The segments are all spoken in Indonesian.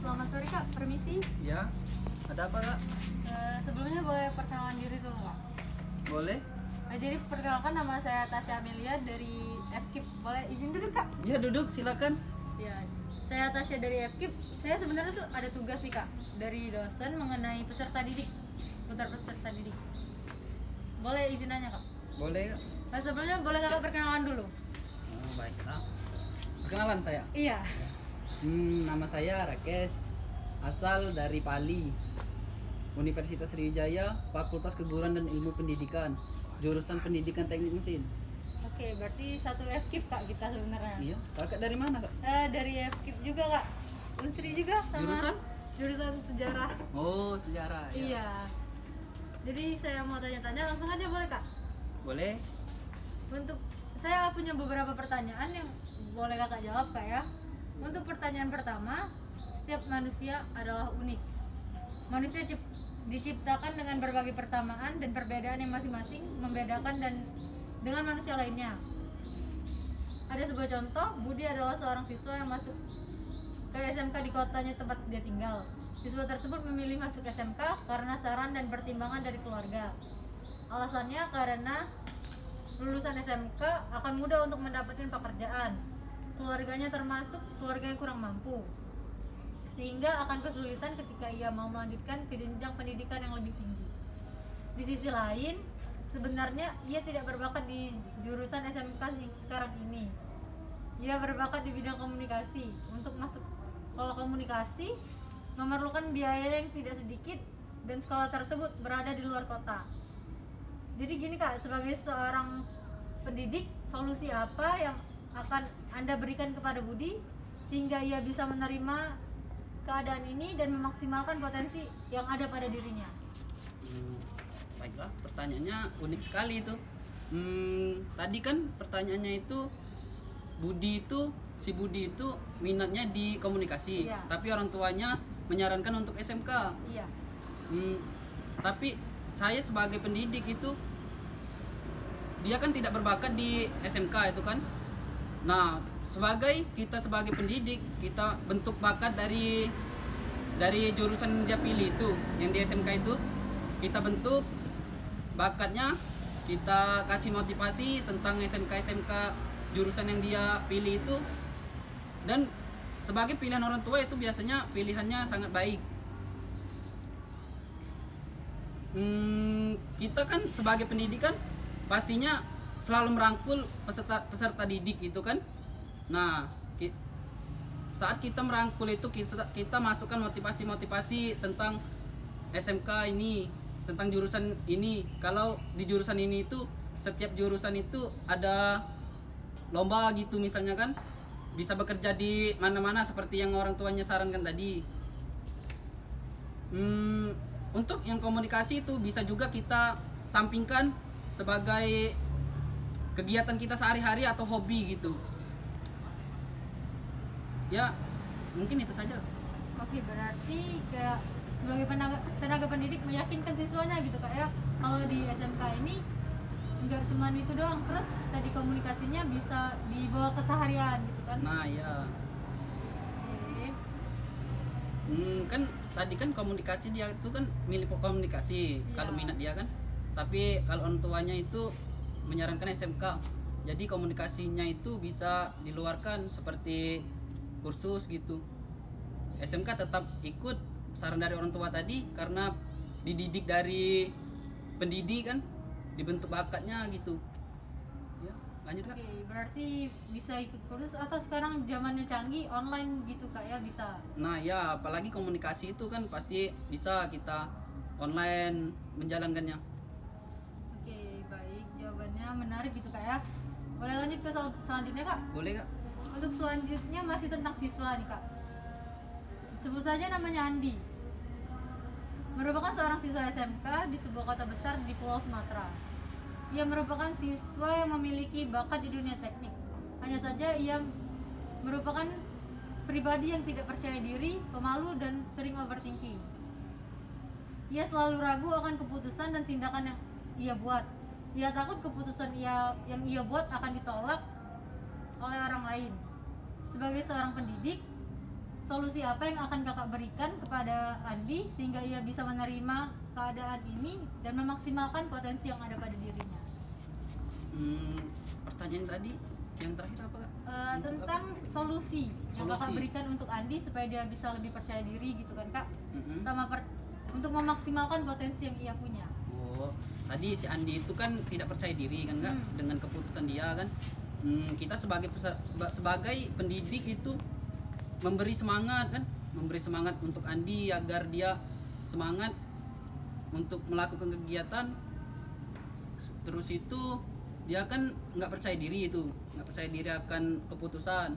Selamat sore Kak, permisi. Ya, ada apa Kak? Sebelumnya boleh perkenalan diri dulu Kak? Boleh? Jadi perkenalkan, nama saya Tasya Amelia dari FKIP. Boleh izin duduk Kak? Ya duduk, silakan. Ya, saya Tasya dari FKIP. Saya sebenarnya tuh ada tugas sih Kak dari dosen mengenai peserta didik, putar peserta didik. Boleh izin nanya Kak? Boleh Kak? Sebelumnya boleh Kakak perkenalan dulu? Baiklah. Perkenalan saya. Iya. Nama saya Rakes, asal dari Pali, Universitas Sriwijaya, Fakultas Keguruan dan Ilmu Pendidikan, jurusan Pendidikan Teknik Mesin. Oke, berarti satu FKIP Kak kita sebenarnya. Iya. Kakak dari mana Kak? Dari FKIP juga Kak. Unsri juga sama. Jurusan sejarah. Oh, sejarah. Ya. Iya. Jadi saya mau tanya-tanya, langsung aja boleh Kak? Boleh. Untuk saya punya beberapa pertanyaan yang boleh Kakak jawab Kak ya. Untuk pertanyaan pertama, setiap manusia adalah unik. Manusia diciptakan dengan berbagai persamaan dan perbedaan yang masing-masing membedakan dan dengan manusia lainnya. Ada sebuah contoh, Budi adalah seorang siswa yang masuk ke SMK di kotanya tempat dia tinggal. Siswa tersebut memilih masuk SMK karena saran dan pertimbangan dari keluarga. Alasannya karena lulusan SMK akan mudah untuk mendapatkan pekerjaan. Keluarganya termasuk keluarga yang kurang mampu, sehingga akan kesulitan ketika ia mau melanjutkan ke jenjang pendidikan yang lebih tinggi. Di sisi lain, sebenarnya ia tidak berbakat di jurusan SMK sekarang ini. Ia berbakat di bidang komunikasi. Untuk masuk sekolah komunikasi memerlukan biaya yang tidak sedikit dan sekolah tersebut berada di luar kota. Jadi gini Kak, sebagai seorang pendidik, solusi apa yang akan Anda berikan kepada Budi sehingga ia bisa menerima keadaan ini dan memaksimalkan potensi yang ada pada dirinya? Baiklah, pertanyaannya unik sekali itu. Tadi kan pertanyaannya itu si Budi itu minatnya di komunikasi, Iya. tapi orang tuanya menyarankan untuk SMK. Iya. Tapi saya sebagai pendidik itu, dia kan tidak berbakat di SMK itu kan. Nah, kita sebagai pendidik, kita bentuk bakat dari jurusan yang dia pilih itu, yang di SMK itu, kita bentuk bakatnya, kita kasih motivasi tentang SMK jurusan yang dia pilih itu. Dan sebagai pilihan orang tua itu biasanya pilihannya sangat baik. Kita kan sebagai pendidikan pastinya selalu merangkul peserta didik itu kan. Nah, saat kita merangkul itu, kita masukkan motivasi tentang SMK ini, tentang jurusan ini. Kalau di jurusan ini itu, setiap jurusan itu ada lomba gitu misalnya kan, bisa bekerja di mana-mana seperti yang orang tuanya sarankan tadi. Untuk yang komunikasi itu bisa juga kita sampingkan sebagai kegiatan kita sehari-hari atau hobi gitu. Ya, mungkin itu saja. Oke, berarti kayak sebagai tenaga pendidik meyakinkan siswanya gitu Kak ya, kalau di SMK ini enggak cuma itu doang, terus tadi komunikasinya bisa dibawa ke seharian gitu kan. Nah ya. Oke. Kan tadi kan komunikasi, dia itu kan milih komunikasi. Iya. Kalau minat dia kan. Tapi kalau orang tuanya itu menyarankan SMK, jadi komunikasinya itu bisa diluarkan seperti kursus gitu. SMK tetap ikut saran dari orang tua tadi karena dididik dari pendidik kan, dibentuk bakatnya gitu. Ya, lanjut Kak. Oke, berarti bisa ikut kursus atau sekarang zamannya canggih online gitu Kak ya, bisa. Nah ya, apalagi komunikasi itu kan pasti bisa kita online menjalankannya. Oke, baik, jawabannya menarik gitu Kak ya. Boleh lanjut ke selanjutnya Kak? Boleh Kak? Untuk selanjutnya masih tentang siswa nih Kak. Sebut saja namanya Andi. Merupakan seorang siswa SMK di sebuah kota besar di Pulau Sumatera. Ia merupakan siswa yang memiliki bakat di dunia teknik. Hanya saja ia merupakan pribadi yang tidak percaya diri, pemalu, dan sering overthinking. Ia selalu ragu akan keputusan dan tindakan yang ia buat. Ia takut keputusan yang ia buat akan ditolak oleh orang lain. Sebagai seorang pendidik, solusi apa yang akan kakak berikan kepada Andi sehingga ia bisa menerima keadaan ini dan memaksimalkan potensi yang ada pada dirinya? Pertanyaan tadi yang terakhir apa Kak? Untuk Tentang solusi yang kakak Solusi. berikan untuk Andi supaya dia bisa lebih percaya diri gitu kan kak, Mm-mm. sama untuk memaksimalkan potensi yang ia punya. Oh, tadi si Andi itu kan tidak percaya diri kan Kak dengan keputusan dia kan. Kita sebagai pendidik itu memberi semangat kan, memberi semangat untuk Andi agar dia semangat untuk melakukan kegiatan. Terus itu dia kan nggak percaya diri itu, nggak percaya diri akan keputusan.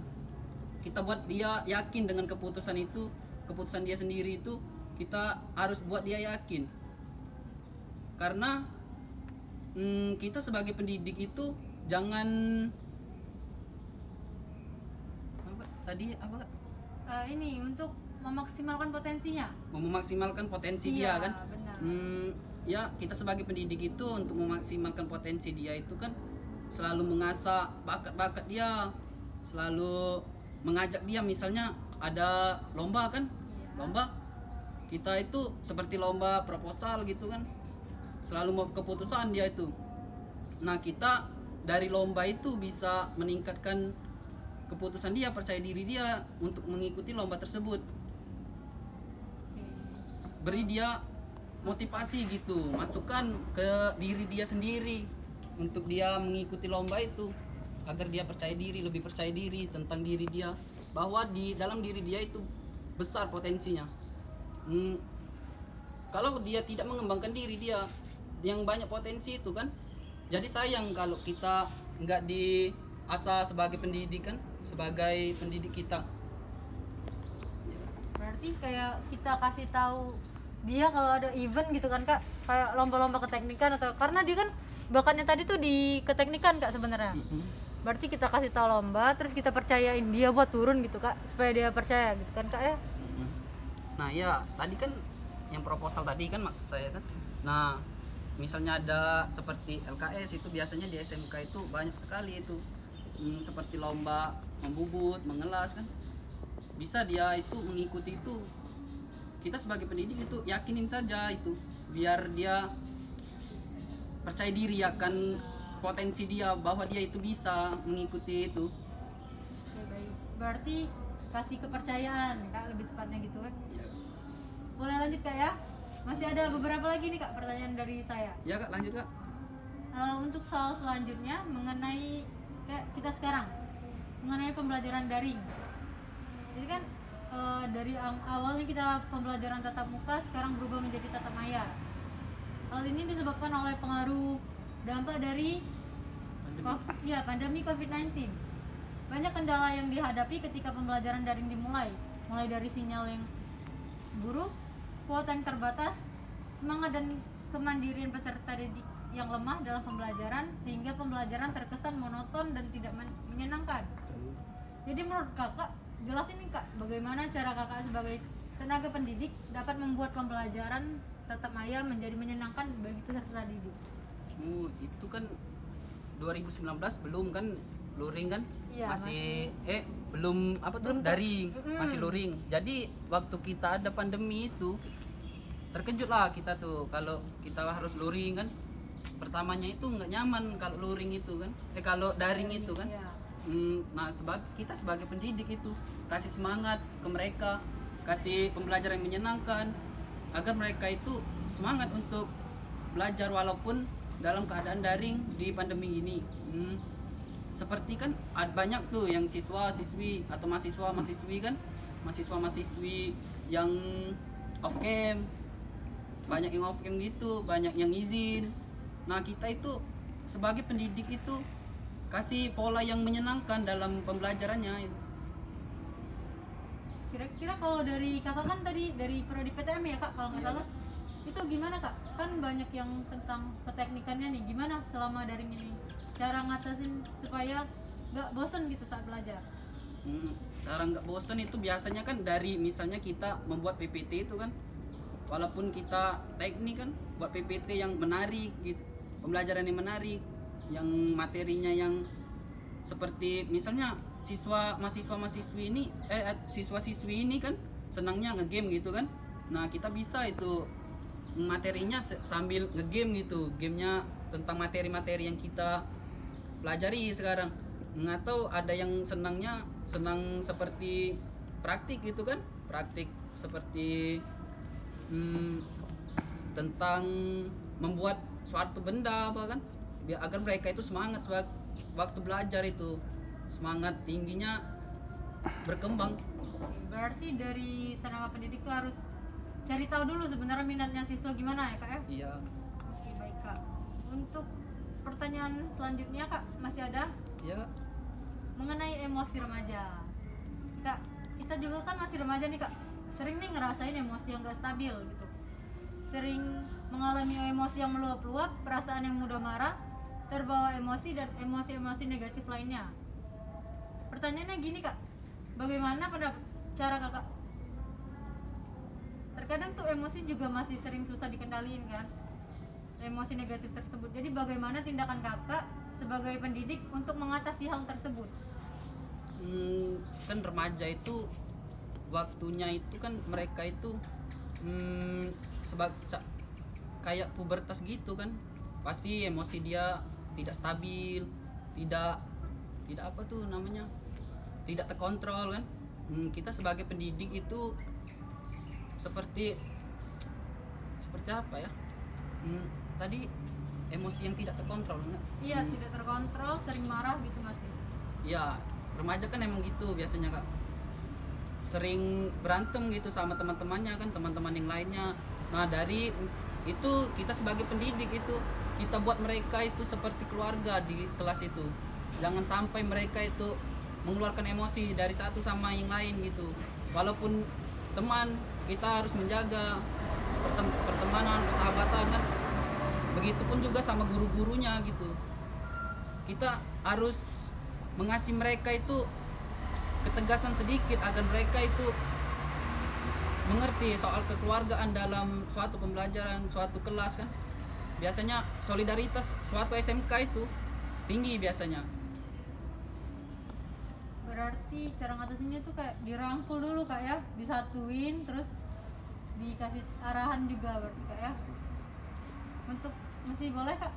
Kita buat dia yakin dengan keputusan itu, keputusan dia sendiri itu kita harus buat dia yakin. Karena kita sebagai pendidik itu jangan apa tadi apa Kak? Ini untuk memaksimalkan potensinya. Memaksimalkan potensi Iya, dia kan. benar. Ya kita sebagai pendidik itu untuk memaksimalkan potensi dia itu kan selalu mengasah bakat-bakat dia, selalu mengajak dia, misalnya ada lomba kan, Iya. lomba kita itu seperti lomba proposal gitu kan, selalu mau keputusan dia itu. Nah kita dari lomba itu bisa meningkatkan keputusan dia, percaya diri dia untuk mengikuti lomba tersebut. Oke. Beri dia motivasi gitu, masukkan ke diri dia sendiri untuk dia mengikuti lomba itu agar dia percaya diri, lebih percaya diri tentang diri dia, bahwa di dalam diri dia itu besar potensinya. Kalau dia tidak mengembangkan diri dia yang banyak potensi itu kan, jadi sayang kalau kita nggak diasah sebagai pendidik kan, sebagai pendidik kita. Berarti kayak kita kasih tahu dia kalau ada event gitu kan kak, kayak lomba-lomba keteknikan atau karena dia kan bakatnya tadi tuh di keteknikan kak sebenarnya. Berarti kita kasih tahu lomba, terus kita percayain dia buat turun gitu kak, supaya dia percaya gitu kan kak ya. Nah ya tadi kan yang proposal tadi kan maksud saya kan. Nah misalnya ada seperti LKS itu biasanya di SMK itu banyak sekali itu seperti lomba membubut, mengelas kan, bisa dia itu mengikuti itu. Kita sebagai pendidik itu yakinin saja itu biar dia percaya diri akan potensi dia, bahwa dia itu bisa mengikuti itu. Oke, baik. Berarti kasih kepercayaan kak, lebih tepatnya gitu kan. Boleh lanjut kak ya, masih ada beberapa lagi nih kak pertanyaan dari saya. Ya Kak, lanjut Kak. Untuk soal selanjutnya mengenai kayak kita sekarang mengenai pembelajaran daring. Jadi kan dari awalnya kita pembelajaran tatap muka sekarang berubah menjadi tatap maya. Hal ini disebabkan oleh pengaruh dampak dari pandemi COVID-19. Banyak kendala yang dihadapi ketika pembelajaran daring dimulai, mulai dari sinyal yang buruk, kuota yang terbatas, semangat dan kemandirian peserta didik yang lemah dalam pembelajaran, sehingga pembelajaran terkesan monoton dan tidak menyenangkan. Jadi menurut kakak, jelasin nih kak, bagaimana cara kakak sebagai tenaga pendidik dapat membuat pembelajaran tatap maya menjadi menyenangkan bagi peserta didik? Itu kan 2019 belum kan luring kan, Iya, masih belum apa tuh Belum daring, masih luring. Jadi waktu kita ada pandemi itu terkejut lah kita tuh kalau kita harus luring kan. Pertamanya itu nggak nyaman kalau luring itu kan, kalau daring itu kan. Iya. Nah kita sebagai pendidik itu kasih semangat ke mereka, kasih pembelajaran yang menyenangkan agar mereka itu semangat untuk belajar walaupun dalam keadaan daring di pandemi ini. Seperti kan ada banyak tuh yang siswa-siswi atau mahasiswa-mahasiswi kan, mahasiswa-mahasiswi yang off cam, banyak yang off cam gitu, banyak yang izin. Nah kita itu sebagai pendidik itu kasih pola yang menyenangkan dalam pembelajarannya. Kira-kira kalau dari kakak kan tadi dari prodi PTM ya kak kalau nggak Iya, salah, itu gimana kak? Kan banyak yang tentang keteknikannya nih, gimana selama daring ini cara ngatasin supaya nggak bosen gitu saat belajar? Cara nggak bosen itu biasanya kan dari misalnya kita membuat PPT itu kan, walaupun kita teknik kan buat PPT yang menarik gitu, pembelajaran yang menarik, yang materinya yang seperti misalnya mahasiswa-mahasiswi ini siswa-siswi ini kan senangnya ngegame gitu kan. Nah, kita bisa itu materinya sambil ngegame gitu, gamenya tentang materi-materi yang kita pelajari sekarang. Atau ada yang senang seperti praktik gitu kan, praktik seperti tentang membuat suatu benda apa kan, biar agar mereka itu semangat waktu belajar itu, semangat tingginya berkembang. Berarti dari tenaga pendidik tuh harus cari tahu dulu sebenarnya minatnya siswa gimana ya kak ya? Iya. Oke baik kak. Untuk pertanyaan selanjutnya kak masih ada Iya Kak. mengenai emosi remaja. Kak, kita juga kan masih remaja nih kak, sering nih ngerasain emosi yang gak stabil gitu, sering mengalami emosi yang meluap-luap, perasaan yang mudah marah, terbawa emosi dan emosi-emosi negatif lainnya. Pertanyaannya gini kak, bagaimana pada cara kakak? Terkadang tuh emosi juga masih sering susah dikendaliin kan, emosi negatif tersebut. Jadi bagaimana tindakan kakak sebagai pendidik untuk mengatasi hal tersebut? Kan remaja itu waktunya itu kan mereka itu kayak pubertas gitu kan, pasti emosi dia tidak stabil, tidak apa tuh namanya, tidak terkontrol kan. Kita sebagai pendidik itu seperti apa ya, tadi emosi yang tidak terkontrol enggak? Iya, tidak terkontrol, sering marah gitu masih. Ya, remaja kan emang gitu biasanya Kak, sering berantem gitu sama teman-temannya kan, teman-teman yang lainnya. Nah, dari itu kita sebagai pendidik itu kita buat mereka itu seperti keluarga di kelas itu. Jangan sampai mereka itu mengeluarkan emosi dari satu sama yang lain gitu. Walaupun teman, kita harus menjaga pertemanan, persahabatan kan. Begitupun juga sama guru-gurunya gitu. Kita harus mengasih mereka itu ketegasan sedikit agar mereka itu mengerti soal kekeluargaan dalam suatu pembelajaran, suatu kelas kan. Biasanya solidaritas suatu SMK itu tinggi biasanya. Berarti cara ngatasinnya tuh kayak dirangkul dulu kak ya, disatuin, terus dikasih arahan juga berarti kak ya. Untuk masih boleh kak?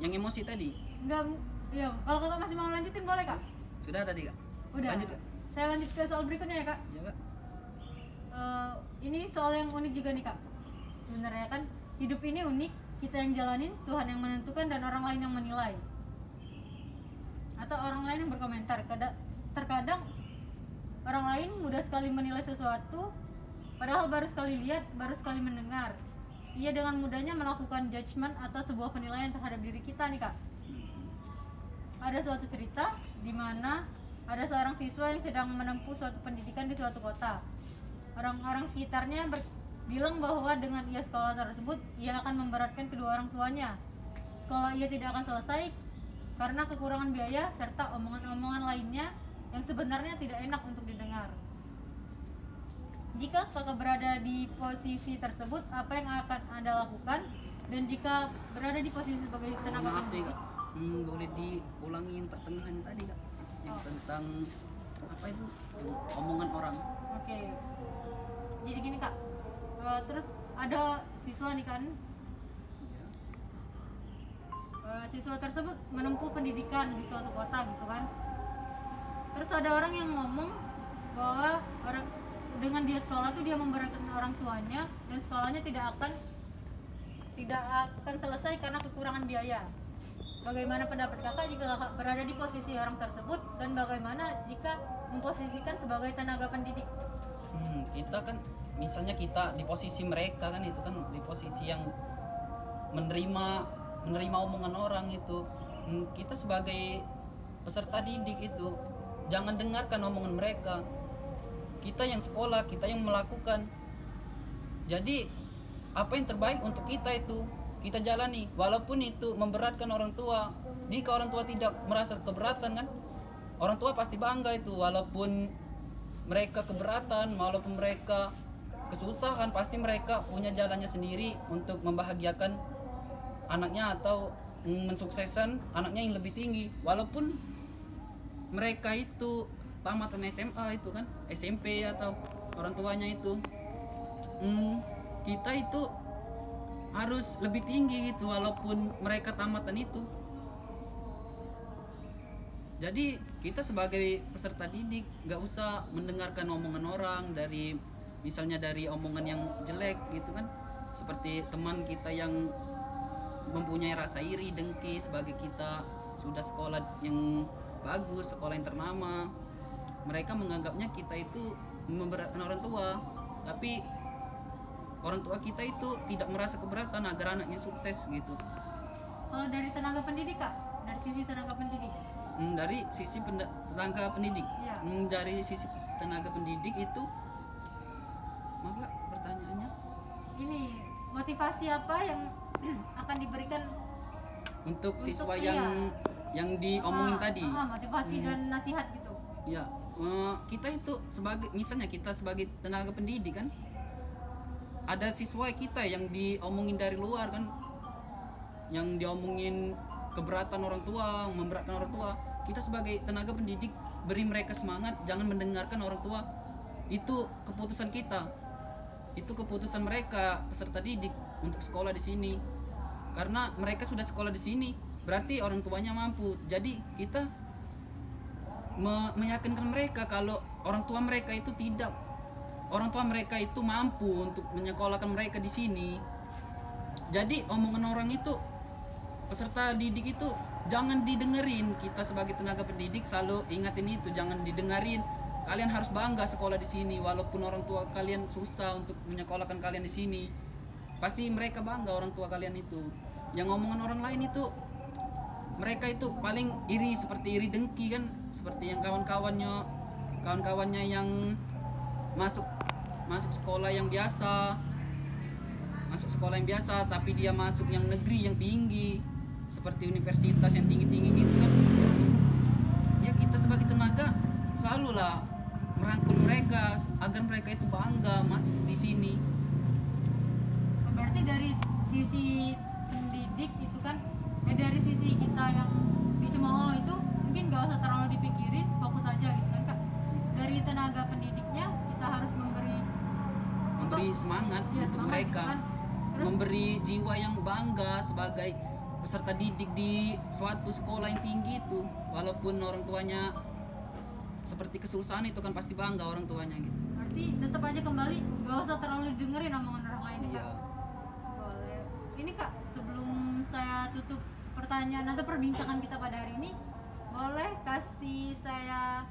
Yang emosi tadi? Enggak, ya kalau kakak masih mau lanjutin boleh kak? Sudah tadi Kak? Udah. Lanjut Kak? Saya lanjut ke soal berikutnya ya kak. Iya Kak. Ini soal yang unik juga nih kak. Sebenarnya kan hidup ini unik, kita yang jalanin, Tuhan yang menentukan, dan orang lain yang menilai. Atau orang lain yang berkomentar. Terkadang orang lain mudah sekali menilai sesuatu, padahal baru sekali lihat, baru sekali mendengar. Ia dengan mudahnya melakukan judgement atau sebuah penilaian terhadap diri kita nih kak. Ada suatu cerita di mana ada seorang siswa yang sedang menempuh suatu pendidikan di suatu kota. Orang-orang sekitarnya bilang bahwa dengan ia sekolah tersebut, ia akan memberatkan kedua orang tuanya. Sekolah ia tidak akan selesai karena kekurangan biaya serta omongan-omongan lainnya yang sebenarnya tidak enak untuk didengar. Jika kakak berada di posisi tersebut, apa yang akan Anda lakukan? Dan jika berada di posisi sebagai tenaga Maaf nih pendidik, Kak, boleh diulangi yang pertengahan tadi Kak, yang tentang apa itu, yang omongan orang. oke. Jadi gini kak, terus ada siswa nih kan, siswa tersebut menempuh pendidikan di suatu kota gitu kan. Terus ada orang yang ngomong bahwa dengan dia sekolah tuh dia memberatkan orang tuanya, dan sekolahnya tidak akan selesai karena kekurangan biaya. Bagaimana pendapat kakak jika kakak berada di posisi orang tersebut, dan bagaimana jika memposisikan sebagai tenaga pendidik? Kita kan misalnya kita di posisi mereka kan, itu kan di posisi yang menerima omongan orang itu. Kita sebagai peserta didik itu jangan dengarkan omongan mereka. Kita yang sekolah, kita yang melakukan. Jadi apa yang terbaik untuk kita itu kita jalani, walaupun itu memberatkan orang tua. Jika orang tua tidak merasa keberatan kan, orang tua pasti bangga itu. Walaupun mereka keberatan, walaupun mereka kesusahan, pasti mereka punya jalannya sendiri untuk membahagiakan anaknya atau mensukseskan anaknya yang lebih tinggi. Walaupun mereka itu tamatan SMA itu kan, SMP atau orang tuanya itu, kita itu harus lebih tinggi gitu walaupun mereka tamatan itu. Jadi kita sebagai peserta didik nggak usah mendengarkan omongan orang, dari misalnya dari omongan yang jelek gitu kan, seperti teman kita yang mempunyai rasa iri dengki sebagai kita sudah sekolah yang bagus, sekolah yang ternama. Mereka menganggapnya kita itu memberatkan orang tua, tapi orang tua kita itu tidak merasa keberatan agar anaknya sukses gitu. Kalau dari tenaga pendidik Kak, dari sisi tenaga pendidik. Dari sisi tenaga pendidik, Iya. Dari sisi tenaga pendidik itu, maaf Kak, pertanyaannya Ini motivasi apa yang akan diberikan untuk siswa iya. yang diomongin tadi. Motivasi dan nasihat gitu. Ya, kita itu sebagai, misalnya kita sebagai tenaga pendidik kan, ada siswa kita yang diomongin dari luar kan, yang diomongin keberatan orang tua, memberatkan orang tua. Kita sebagai tenaga pendidik beri mereka semangat, jangan mendengarkan orang tua. Itu keputusan kita, itu keputusan mereka peserta didik untuk sekolah di sini. Karena mereka sudah sekolah di sini, berarti orang tuanya mampu. Jadi kita meyakinkan mereka kalau orang tua mereka itu tidak, orang tua mereka itu mampu untuk menyekolahkan mereka di sini. Jadi omongan orang itu, peserta didik itu jangan didengerin. Kita sebagai tenaga pendidik selalu ingatin itu, jangan didengerin. Kalian harus bangga sekolah di sini, walaupun orang tua kalian susah untuk menyekolahkan kalian di sini. Pasti mereka bangga orang tua kalian itu. Yang ngomongan orang lain itu, mereka itu paling iri, seperti iri dengki kan, seperti yang kawan-kawannya yang masuk sekolah yang biasa, tapi dia masuk yang negeri yang tinggi, seperti universitas yang tinggi-tinggi gitu kan. Ya kita sebagai tenaga selalulah merangkul mereka agar mereka itu bangga masuk di sini. Berarti dari sisi pendidik itu kan, dari sisi kita yang di Cemooh itu mungkin gak usah terlalu dipikirin, fokus aja gitu kan Kak. Dari tenaga pendidiknya kita harus memberi semangat ya, untuk semangat mereka gitu kan. Terus memberi jiwa yang bangga sebagai peserta didik di suatu sekolah yang tinggi itu. Walaupun orang tuanya seperti kesusahan itu kan pasti bangga orang tuanya gitu. berarti tetap aja kembali gak usah terlalu dengerin omongan orang lain ya Iya. Kak. Boleh. Ini Kak, sebelum saya tutup pertanyaan atau perbincangan kita pada hari ini, boleh kasih saya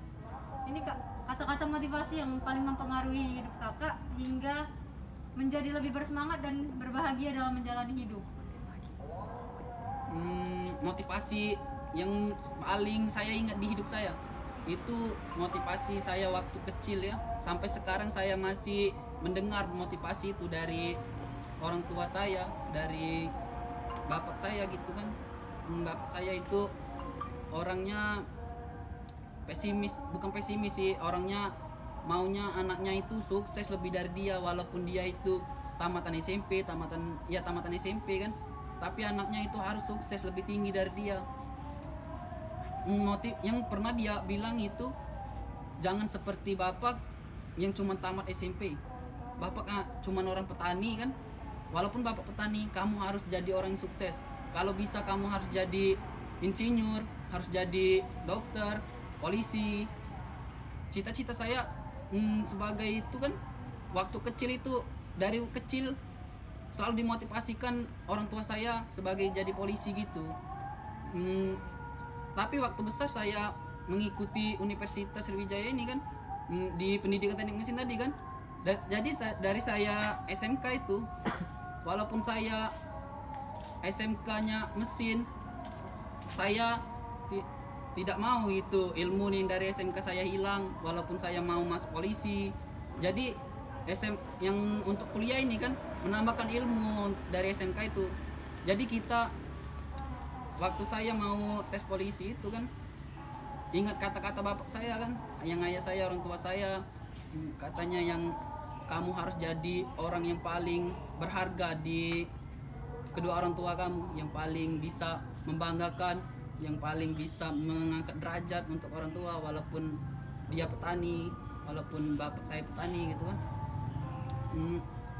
ini Kak, kata-kata motivasi yang paling mempengaruhi hidup Kakak hingga menjadi lebih bersemangat dan berbahagia dalam menjalani hidup. Motivasi yang paling saya ingat di hidup saya itu motivasi saya waktu kecil ya, sampai sekarang saya masih mendengar motivasi itu dari orang tua saya, dari bapak saya gitu kan. Bapak saya itu orangnya bukan pesimis sih, orangnya maunya anaknya itu sukses lebih dari dia, walaupun dia itu tamatan SMP kan, tapi anaknya itu harus sukses lebih tinggi dari dia. Motif yang pernah dia bilang itu, jangan seperti bapak yang cuma tamat SMP. Bapak cuma orang petani kan, walaupun bapak petani, kamu harus jadi orang yang sukses. Kalau bisa kamu harus jadi insinyur, harus jadi dokter, polisi. Cita-cita saya sebagai itu kan, waktu kecil itu, dari kecil selalu dimotivasikan orang tua saya sebagai jadi polisi gitu. Tapi waktu besar saya mengikuti Universitas Sriwijaya ini kan, di pendidikan teknik mesin tadi kan. Jadi dari saya SMK itu, walaupun saya SMK-nya mesin, saya tidak mau itu ilmu nih dari SMK saya hilang, walaupun saya mau masuk polisi. Jadi yang untuk kuliah ini kan menambahkan ilmu dari SMK itu. Jadi kita waktu saya mau tes polisi itu kan, ingat kata-kata bapak saya kan, yang ayah saya, orang tua saya, katanya yang kamu harus jadi orang yang paling berharga di kedua orang tua kamu, yang paling bisa membanggakan yang paling bisa mengangkat derajat untuk orang tua, walaupun dia petani, walaupun bapak saya petani gitu kan.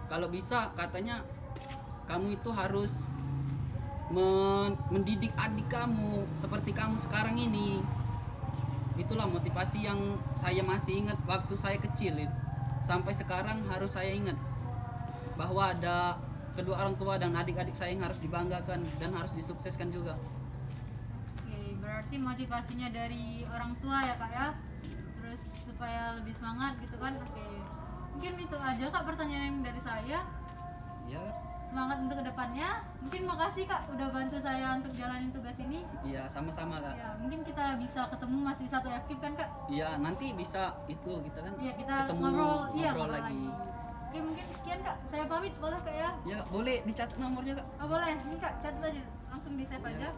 Kalau bisa katanya kamu itu harus mendidik adik kamu seperti kamu sekarang ini. Itulah motivasi yang saya masih ingat waktu saya kecil. Sampai sekarang harus saya ingat bahwa ada kedua orang tua dan adik-adik saya yang harus dibanggakan dan harus disukseskan juga. Oke, berarti motivasinya dari orang tua ya kak ya, terus supaya lebih semangat gitu kan. Oke, mungkin itu aja kak pertanyaan yang dari saya. Ya, Semangat untuk kedepannya. Mungkin makasih kak udah bantu saya untuk jalanin tugas ini. iya sama-sama kak. Ya, mungkin kita bisa ketemu masih satu aktif kan kak. Iya, nanti bisa itu kita kan Iya, kita ketemu ngobrol lagi. Oke, mungkin sekian kak, saya pamit boleh kak ya. Ya Kak, boleh dicatat nomornya kak. Oh boleh, ini kak catat aja, langsung di save Iya. aja.